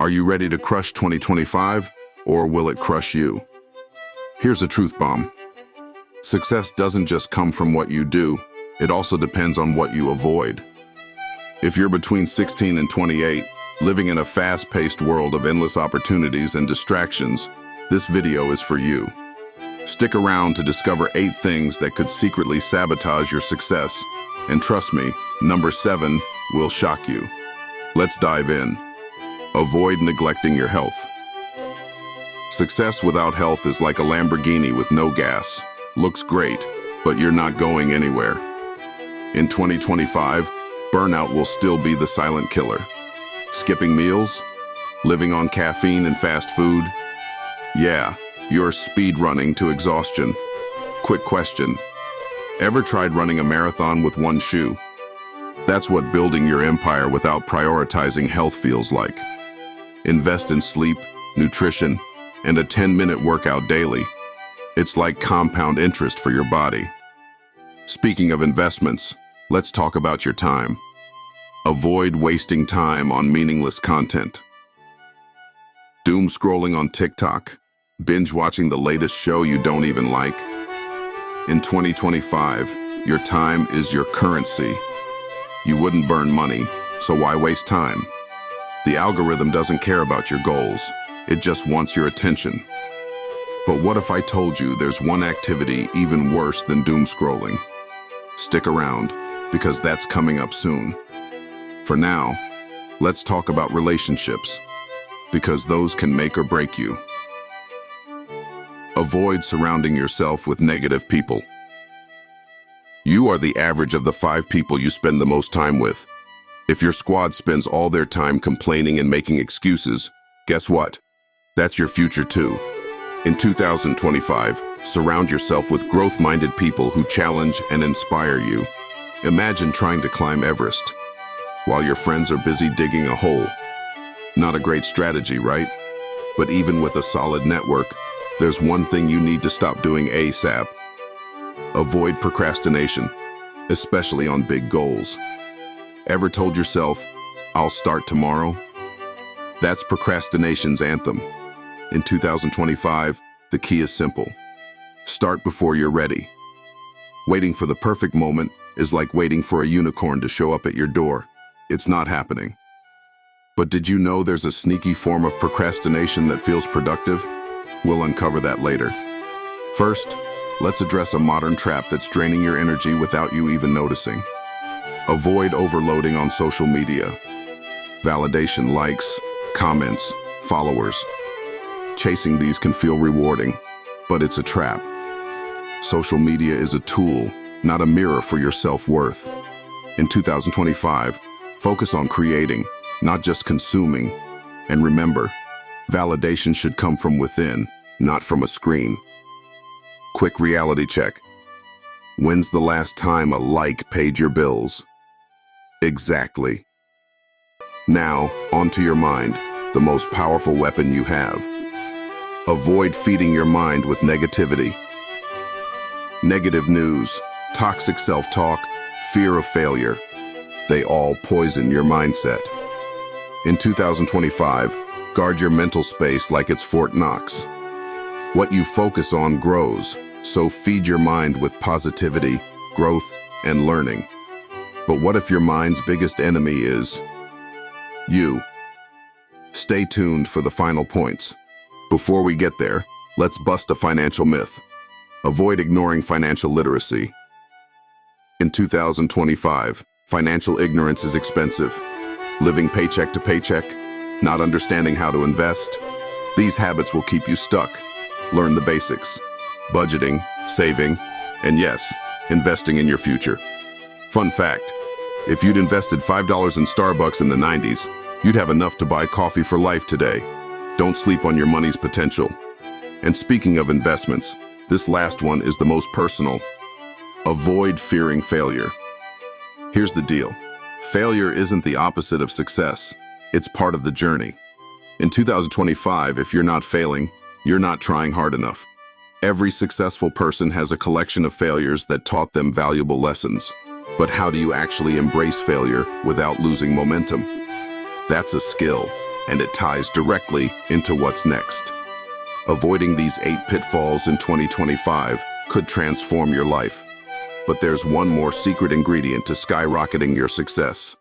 Are you ready to crush 2025, or will it crush you? Here's a truth bomb. Success doesn't just come from what you do, it also depends on what you avoid. If you're between 16 and 28, living in a fast-paced world of endless opportunities and distractions, this video is for you. Stick around to discover 8 things that could secretly sabotage your success. And trust me, number 7 will shock you. Let's dive in. Avoid neglecting your health. Success without health is like a Lamborghini with no gas. Looks great, but you're not going anywhere. In 2025, burnout will still be the silent killer. Skipping meals? Living on caffeine and fast food? Yeah, you're speed running to exhaustion. Quick question. Ever tried running a marathon with one shoe? That's what building your empire without prioritizing health feels like. Invest in sleep, nutrition, and a 10-minute workout daily. It's like compound interest for your body. Speaking of investments, let's talk about your time. Avoid wasting time on meaningless content. Doom scrolling on TikTok, binge watching the latest show you don't even like. In 2025, your time is your currency. You wouldn't burn money, so why waste time? The algorithm doesn't care about your goals. It just wants your attention. But what if I told you there's one activity even worse than doom scrolling? Stick around, because that's coming up soon. For now, let's talk about relationships, because those can make or break you. Avoid surrounding yourself with negative people. You are the average of the 5 people you spend the most time with. If your squad spends all their time complaining and making excuses, guess what? That's your future too. In 2025, surround yourself with growth-minded people who challenge and inspire you. Imagine trying to climb Everest while your friends are busy digging a hole. Not a great strategy, right? But even with a solid network, there's one thing you need to stop doing ASAP. Avoid procrastination, especially on big goals. Ever told yourself, I'll start tomorrow? That's procrastination's anthem. In 2025, the key is simple. Start before you're ready. Waiting for the perfect moment is like waiting for a unicorn to show up at your door. It's not happening. But did you know there's a sneaky form of procrastination that feels productive? We'll uncover that later. First, let's address a modern trap that's draining your energy without you even noticing. Avoid overloading on social media. Validation, likes, comments, followers. Chasing these can feel rewarding, but it's a trap. Social media is a tool, not a mirror for your self-worth. In 2025, focus on creating, not just consuming. And remember, validation should come from within, not from a screen. Quick reality check. When's the last time a like paid your bills? Exactly. Now, onto your mind, the most powerful weapon you have. Avoid feeding your mind with negativity. Negative news, toxic self-talk, fear of failure. They all poison your mindset. In 2025, guard your mental space like it's Fort Knox. What you focus on grows, so feed your mind with positivity, growth, and learning. But what if your mind's biggest enemy is you? Stay tuned for the final points. Before we get there, let's bust a financial myth. Avoid ignoring financial literacy. In 2025, financial ignorance is expensive. Living paycheck to paycheck, not understanding how to invest. These habits will keep you stuck. Learn the basics. Budgeting, saving, and yes, investing in your future. Fun fact, if you'd invested $5 in Starbucks in the 90s, you'd have enough to buy coffee for life today. Don't sleep on your money's potential. And speaking of investments, this last one is the most personal. Avoid fearing failure. Here's the deal. Failure isn't the opposite of success. It's part of the journey. In 2025, if you're not failing, you're not trying hard enough. Every successful person has a collection of failures that taught them valuable lessons. But how do you actually embrace failure without losing momentum? That's a skill, and it ties directly into what's next. Avoiding these 8 pitfalls in 2025 could transform your life. But there's one more secret ingredient to skyrocketing your success.